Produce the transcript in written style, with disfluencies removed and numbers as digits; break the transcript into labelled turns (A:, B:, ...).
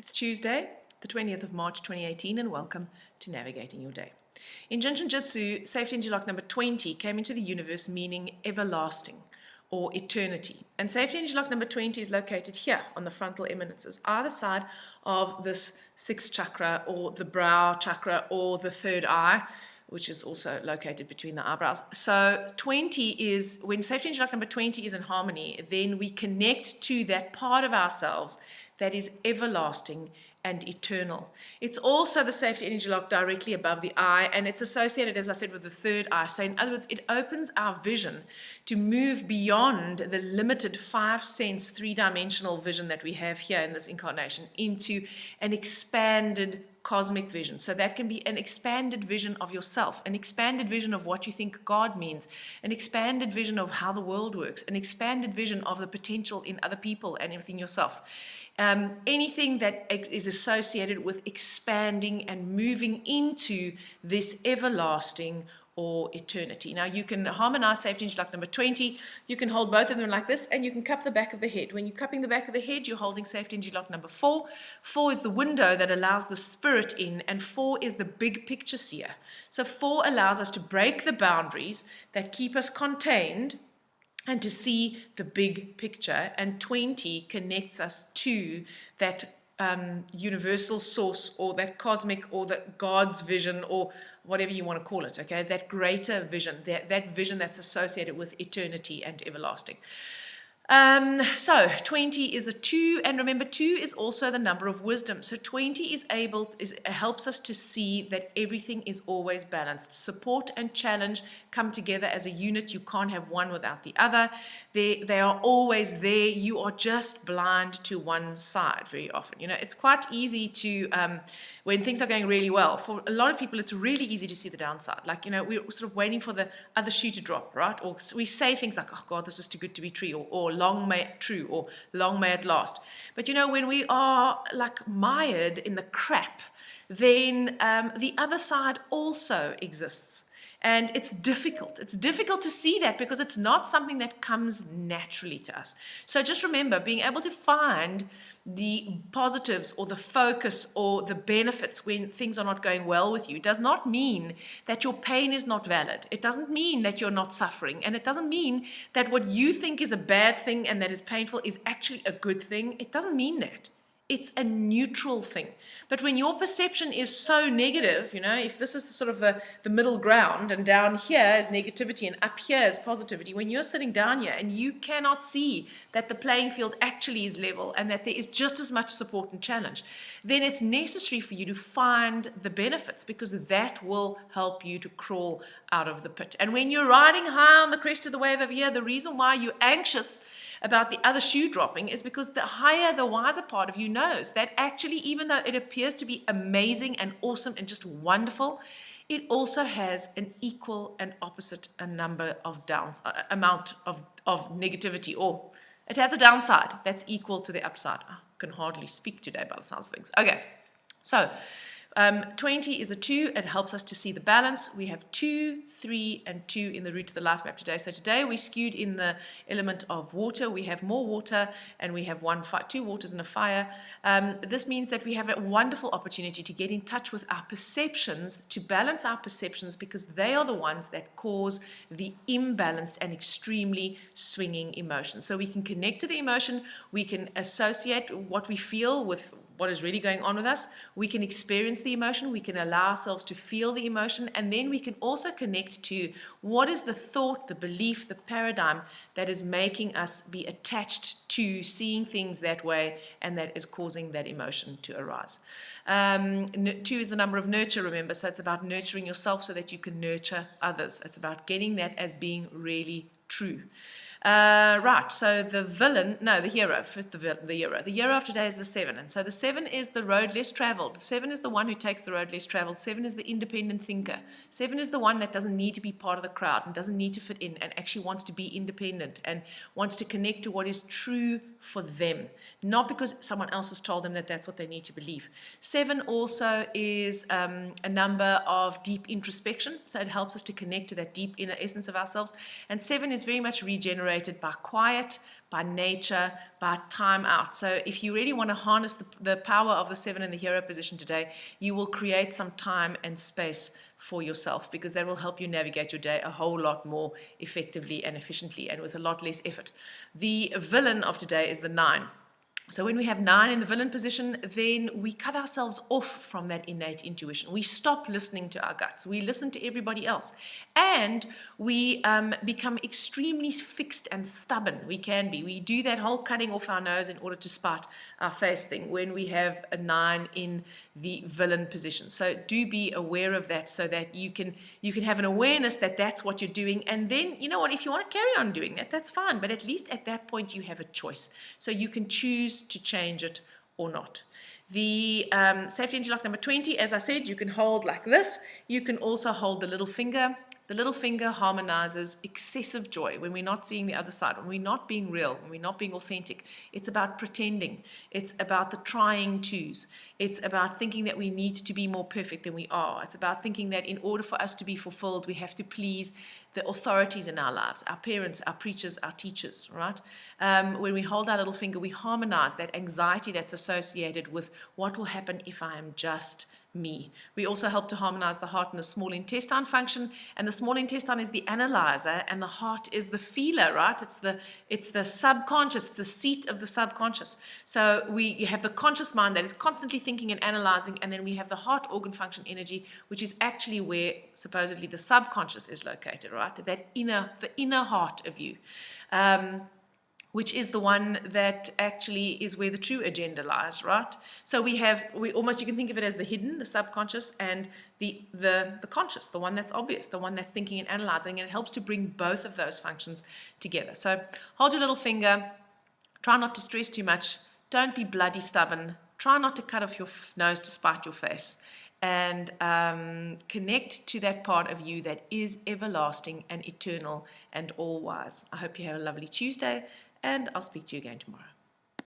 A: It's Tuesday, the 20th of March 2018, and welcome to Navigating Your Day. In Jin Jitsu, safety energy lock number 20 came into the universe meaning everlasting or eternity. And safety energy lock number 20 is located here on the frontal eminences, either side of this sixth chakra or the brow chakra or the third eye, which is also located between the eyebrows. So 20 is, when safety energy lock number 20 is in harmony, then we connect to that part of ourselves that is everlasting and eternal. It's also the safety energy lock directly above the eye, and it's associated, as I said, with the third eye. So in other words, it opens our vision to move beyond the limited five-sense, three-dimensional vision that we have here in this incarnation into an expanded cosmic vision. So that can be an expanded vision of yourself, an expanded vision of what you think God means, an expanded vision of how the world works, an expanded vision of the potential in other people and within yourself. Anything that is associated with expanding and moving into this everlasting or eternity. Now you can harmonize safety energy lock number 20. You can hold both of them like this, and you can cup the back of the head. When you're cupping the back of the head, you're holding safety energy lock number 4. 4 is the window that allows the spirit in, and 4 is the big picture seer. So 4 allows us to break the boundaries that keep us contained and to see the big picture, and 20 connects us to that universal source, or that cosmic, or that God's vision, or whatever you want to call it, okay? That greater vision, that vision that's associated with eternity and everlasting. So 20 is a 2, and remember 2 is also the number of wisdom. So 20 helps us to see that everything is always balanced. Support and challenge come together as a unit. You can't have one without the other. They are always there. You are just blind to one side very often. You know, it's quite easy to, when things are going really well, for a lot of people, it's really easy to see the downside. Like, you know, we're sort of waiting for the other shoe to drop, right? Or we say things like, oh God, this is too good to be true, or long may it true, or long may it last. But you know, when we are like mired in the crap, then the other side also exists. And it's difficult. It's difficult to see that because it's not something that comes naturally to us. So just remember, being able to find the positives or the focus or the benefits when things are not going well with you does not mean that your pain is not valid. It doesn't mean that you're not suffering. And it doesn't mean that what you think is a bad thing and that is painful is actually a good thing. It doesn't mean that. It's a neutral thing. But when your perception is so negative, you know, if this is sort of the middle ground, and down here is negativity and up here is positivity, when you're sitting down here and you cannot see that the playing field actually is level and that there is just as much support and challenge, then it's necessary for you to find the benefits, because that will help you to crawl out of the pit. And when you're riding high on the crest of the wave over here, the reason why you're anxious about the other shoe dropping is because the higher, the wiser part of you knows that actually, even though it appears to be amazing and awesome and just wonderful, it also has an equal and opposite amount of negativity, or it has a downside that's equal to the upside. I can hardly speak today by the sounds of things. Okay, so 20 is a 2. It helps us to see the balance. We have 2, 3, and 2 in the root of the life map today. So today we skewed in the element of water. We have more water, and we have 2 waters and a fire. This means that we have a wonderful opportunity to get in touch with our perceptions, to balance our perceptions, because they are the ones that cause the imbalanced and extremely swinging emotions. So we can connect to the emotion. We can associate what we feel with what is really going on with us. We can experience the emotion, we can allow ourselves to feel the emotion, and then we can also connect to what is the thought, the belief, the paradigm that is making us be attached to seeing things that way, and that is causing that emotion to arise. 2 is the number of nurture, remember, so it's about nurturing yourself so that you can nurture others. It's about getting that as being really true. Right, so the hero. First the hero. The hero of today is the 7. And so the 7 is the road less traveled. The 7 is the one who takes the road less traveled. 7 is the independent thinker. 7 is the one that doesn't need to be part of the crowd and doesn't need to fit in, and actually wants to be independent and wants to connect to what is true for them, not because someone else has told them that that's what they need to believe. 7 also is a number of deep introspection, so it helps us to connect to that deep inner essence of ourselves. And 7 is very much regenerated by quiet, by nature, by time out. So if you really want to harness the power of the 7 in the hero position today, you will create some time and space for yourself, because that will help you navigate your day a whole lot more effectively and efficiently and with a lot less effort. The villain of today is the 9. So when we have 9 in the villain position, then we cut ourselves off from that innate intuition. We stop listening to our guts. We listen to everybody else. And we become extremely fixed and stubborn. We can be. We do that whole cutting off our nose in order to spite our face thing when we have a 9 in the villain position. So do be aware of that, so that you can have an awareness that that's what you're doing. And then, you know what, if you want to carry on doing that, that's fine. But at least at that point you have a choice. So you can choose to change it or not. The safety energy lock number 20, as I said, you can hold like this. You can also hold the little finger. The little finger harmonizes excessive joy when we're not seeing the other side, when we're not being real, when we're not being authentic. It's about pretending. It's about the trying twos. It's about thinking that we need to be more perfect than we are. It's about thinking that in order for us to be fulfilled, we have to please the authorities in our lives, our parents, our preachers, our teachers, right? When we hold our little finger, we harmonize that anxiety that's associated with what will happen if I am just me. We also help to harmonize the heart and the small intestine function, and the small intestine is the analyzer and the heart is the feeler, right? It's the subconscious, it's the seat of the subconscious. So you have the conscious mind that is constantly thinking and analyzing, and then we have the heart organ function energy, which is actually where supposedly the subconscious is located, right? The inner heart of you. Which is the one that actually is where the true agenda lies, right? So you can think of it as the hidden, the subconscious, and the conscious, the one that's obvious, the one that's thinking and analyzing, and it helps to bring both of those functions together. So hold your little finger, try not to stress too much, don't be bloody stubborn, try not to cut off your nose to spite your face, and connect to that part of you that is everlasting and eternal and all-wise. I hope you have a lovely Tuesday, and I'll speak to you again tomorrow.